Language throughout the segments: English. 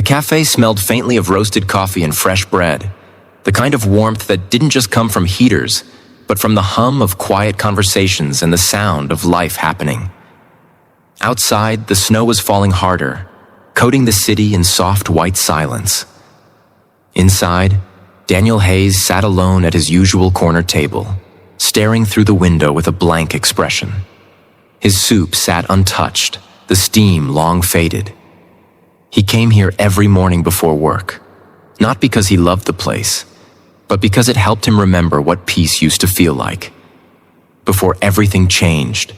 cafe smelled faintly of roasted coffee and fresh bread, the kind of warmth that didn't just come from heaters, but from the hum of quiet conversations and the sound of life happening. Outside, the snow was falling harder, coating the city in soft white silence. Inside, Daniel Hayes sat alone at his usual corner table, staring through the window with a blank expression. His soup sat untouched, the steam long faded. He came here every morning before work, not because he loved the place, but because it helped him remember what peace used to feel like. Before everything changed,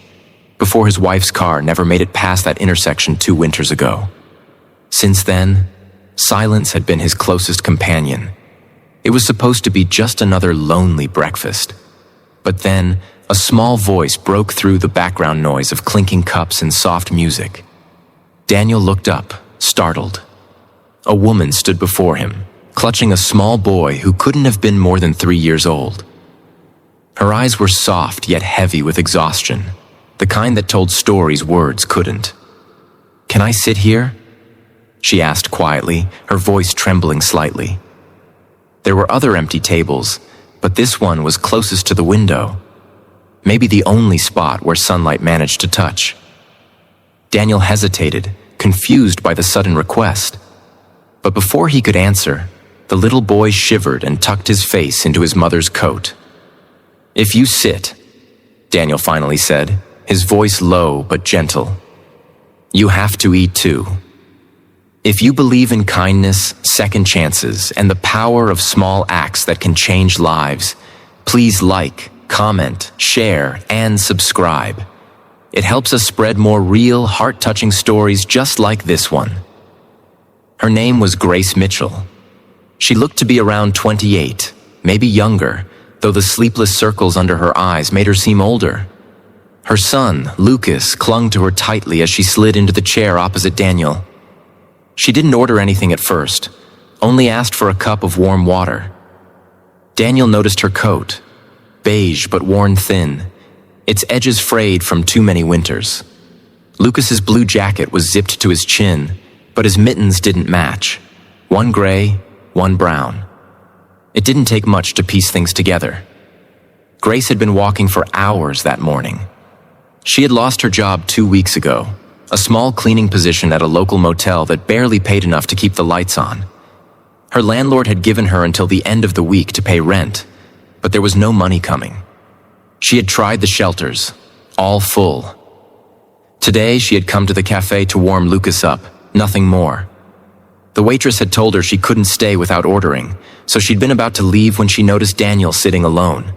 before his wife's car never made it past that intersection 2 winters ago. Since then, silence had been his closest companion. It was supposed to be just another lonely breakfast. But then, a small voice broke through the background noise of clinking cups and soft music. Daniel looked up, startled. A woman stood before him, clutching a small boy who couldn't have been more than 3 years old. Her eyes were soft yet heavy with exhaustion, the kind that told stories words couldn't. "Can I sit here?" she asked quietly, her voice trembling slightly. There were other empty tables, but this one was closest to the window, maybe the only spot where sunlight managed to touch. Daniel hesitated, confused by the sudden request. But before he could answer, the little boy shivered and tucked his face into his mother's coat. "If you sit," Daniel finally said, his voice low but gentle, "you have to eat too. If you believe in kindness, second chances, and the power of small acts that can change lives, please like, comment, share, and subscribe. It helps us spread more real, heart-touching stories just like this one." Her name was Grace Mitchell. She looked to be around 28, maybe younger, though the sleepless circles under her eyes made her seem older. Her son, Lucas, clung to her tightly as she slid into the chair opposite Daniel. She didn't order anything at first, only asked for a cup of warm water. Daniel noticed her coat, beige but worn thin, its edges frayed from too many winters. Lucas's blue jacket was zipped to his chin, but his mittens didn't match. One gray, one brown. It didn't take much to piece things together. Grace had been walking for hours that morning. She had lost her job 2 weeks ago, a small cleaning position at a local motel that barely paid enough to keep the lights on. Her landlord had given her until the end of the week to pay rent, but there was no money coming. She had tried the shelters, all full. Today, she had come to the cafe to warm Lucas up, nothing more. The waitress had told her she couldn't stay without ordering, so she'd been about to leave when she noticed Daniel sitting alone.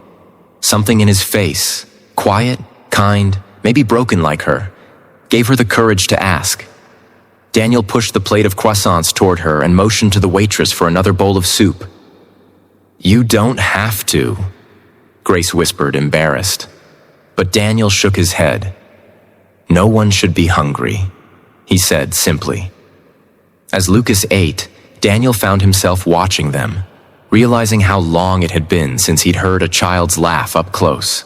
Something in his face, quiet, kind, maybe broken like her, gave her the courage to ask. Daniel pushed the plate of croissants toward her and motioned to the waitress for another bowl of soup. "You don't have to," Grace whispered, embarrassed. But Daniel shook his head. "No one should be hungry," he said simply. As Lucas ate, Daniel found himself watching them, realizing how long it had been since he'd heard a child's laugh up close.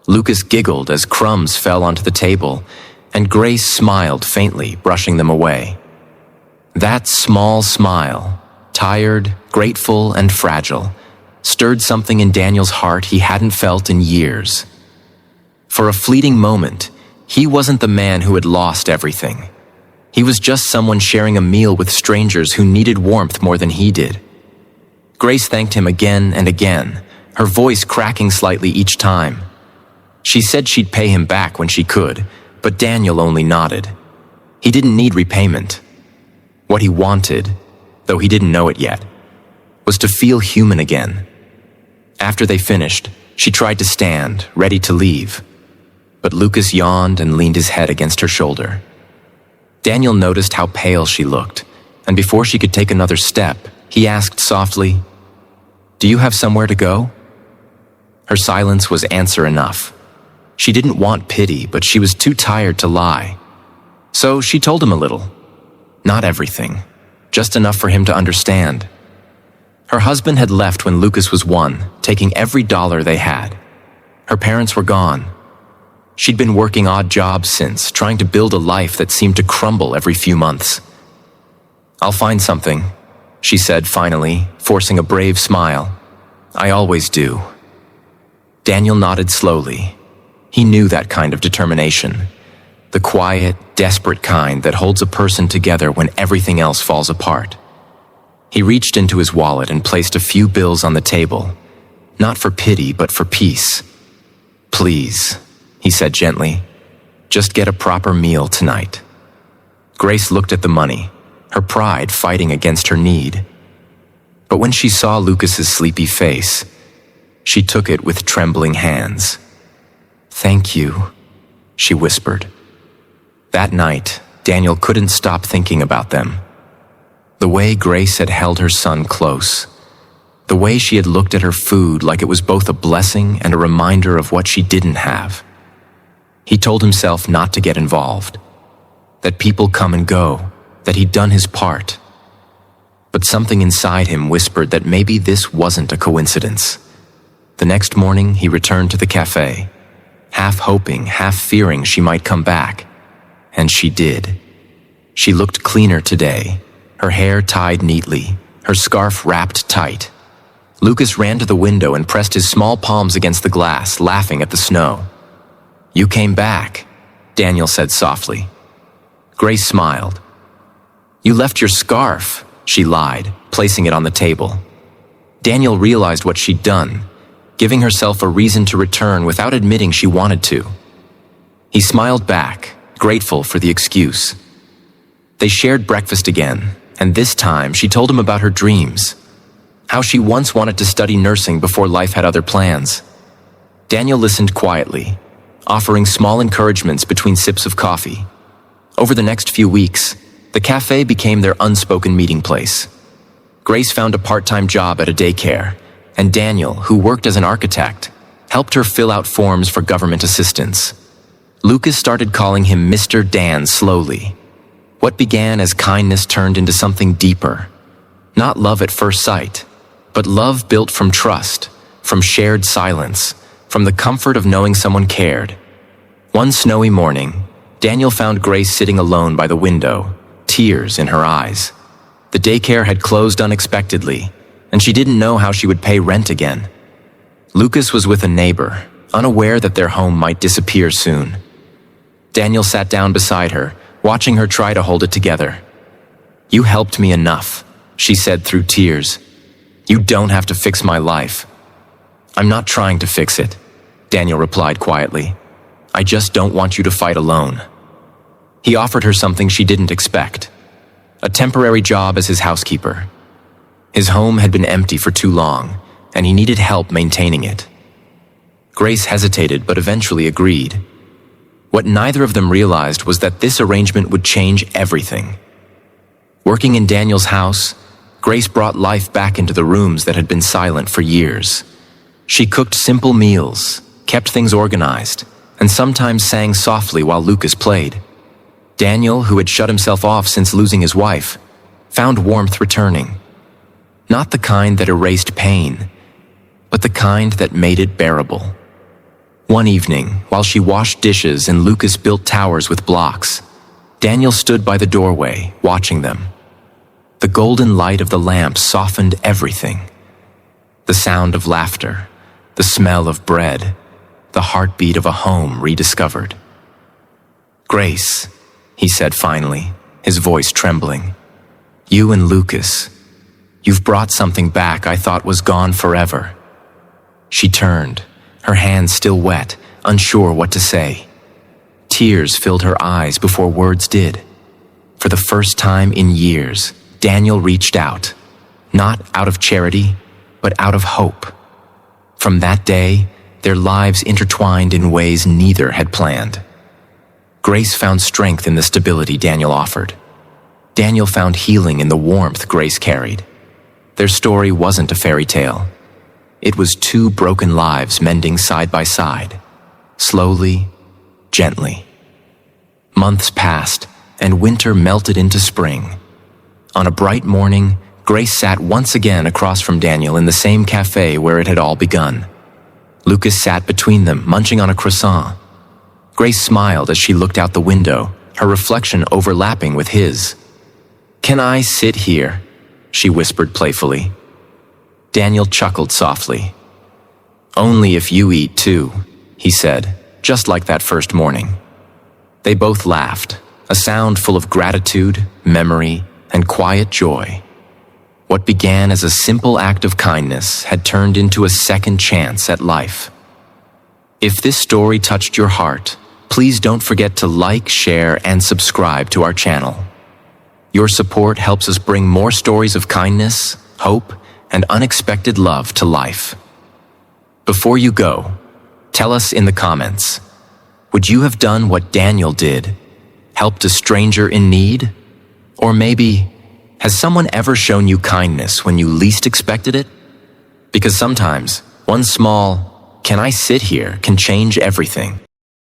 Lucas giggled as crumbs fell onto the table, and Grace smiled faintly, brushing them away. That small smile, tired, grateful, and fragile, stirred something in Daniel's heart he hadn't felt in years. For a fleeting moment, he wasn't the man who had lost everything. He was just someone sharing a meal with strangers who needed warmth more than he did. Grace thanked him again and again, her voice cracking slightly each time. She said she'd pay him back when she could, but Daniel only nodded. He didn't need repayment. What he wanted, though he didn't know it yet, was to feel human again. After they finished, she tried to stand, ready to leave. But Lucas yawned and leaned his head against her shoulder. Daniel noticed how pale she looked, and before she could take another step, he asked softly, "Do you have somewhere to go?" Her silence was answer enough. She didn't want pity, but she was too tired to lie. So she told him a little. Not everything, just enough for him to understand. Her husband had left when Lucas was 1, taking every dollar they had. Her parents were gone. She'd been working odd jobs since, trying to build a life that seemed to crumble every few months. "I'll find something," she said finally, forcing a brave smile. "I always do." Daniel nodded slowly. He knew that kind of determination. The quiet, desperate kind that holds a person together when everything else falls apart. He reached into his wallet and placed a few bills on the table, not for pity but for peace. "Please," he said gently, "just get a proper meal tonight." Grace looked at the money, her pride fighting against her need. But when she saw Lucas's sleepy face, she took it with trembling hands. "Thank you," she whispered. That night, Daniel couldn't stop thinking about them. The way Grace had held her son close. The way she had looked at her food like it was both a blessing and a reminder of what she didn't have. He told himself not to get involved. That people come and go, that he'd done his part. But something inside him whispered that maybe this wasn't a coincidence. The next morning, he returned to the cafe, half hoping, half fearing she might come back. And she did. She looked cleaner today, her hair tied neatly, her scarf wrapped tight. Lucas ran to the window and pressed his small palms against the glass, laughing at the snow. "You came back," Daniel said softly. Grace smiled. "You left your scarf," she lied, placing it on the table. Daniel realized what she'd done, giving herself a reason to return without admitting she wanted to. He smiled back, grateful for the excuse. They shared breakfast again, and this time she told him about her dreams, how she once wanted to study nursing before life had other plans. Daniel listened quietly, offering small encouragements between sips of coffee. Over the next few weeks, the cafe became their unspoken meeting place. Grace found a part-time job at a daycare, and Daniel, who worked as an architect, helped her fill out forms for government assistance. Lucas started calling him Mr. Dan slowly. What began as kindness turned into something deeper. Not love at first sight, but love built from trust, from shared silence, from the comfort of knowing someone cared. One snowy morning, Daniel found Grace sitting alone by the window, tears in her eyes. The daycare had closed unexpectedly, and she didn't know how she would pay rent again. Lucas was with a neighbor, unaware that their home might disappear soon. Daniel sat down beside her, watching her try to hold it together. "You helped me enough," she said through tears. "You don't have to fix my life." "I'm not trying to fix it," Daniel replied quietly. "I just don't want you to fight alone." He offered her something she didn't expect. A temporary job as his housekeeper. His home had been empty for too long, and he needed help maintaining it. Grace hesitated but eventually agreed. What neither of them realized was that this arrangement would change everything. Working in Daniel's house, Grace brought life back into the rooms that had been silent for years. She cooked simple meals, kept things organized, and sometimes sang softly while Lucas played. Daniel, who had shut himself off since losing his wife, found warmth returning. Not the kind that erased pain, but the kind that made it bearable. One evening, while she washed dishes and Lucas built towers with blocks, Daniel stood by the doorway, watching them. The golden light of the lamp softened everything. The sound of laughter, the smell of bread, the heartbeat of a home rediscovered. "Grace," he said finally, his voice trembling. "You and Lucas, you've brought something back I thought was gone forever." She turned, her hands still wet, unsure what to say. Tears filled her eyes before words did. For the first time in years, Daniel reached out, not out of charity, but out of hope. From that day, their lives intertwined in ways neither had planned. Grace found strength in the stability Daniel offered. Daniel found healing in the warmth Grace carried. Their story wasn't a fairy tale. It was two broken lives mending side by side, slowly, gently. Months passed, and winter melted into spring. On a bright morning, Grace sat once again across from Daniel in the same cafe where it had all begun. Lucas sat between them, munching on a croissant. Grace smiled as she looked out the window, her reflection overlapping with his. "Can I sit here?" she whispered playfully. Daniel chuckled softly. "Only if you eat too," he said, just like that first morning. They both laughed, a sound full of gratitude, memory, and quiet joy. What began as a simple act of kindness had turned into a second chance at life. If this story touched your heart, please don't forget to like, share, and subscribe to our channel. Your support helps us bring more stories of kindness, hope, and unexpected love to life. Before you go, tell us in the comments, would you have done what Daniel did? Helped a stranger in need? Or maybe, has someone ever shown you kindness when you least expected it? Because sometimes, one small, "Can I sit here?" can change everything.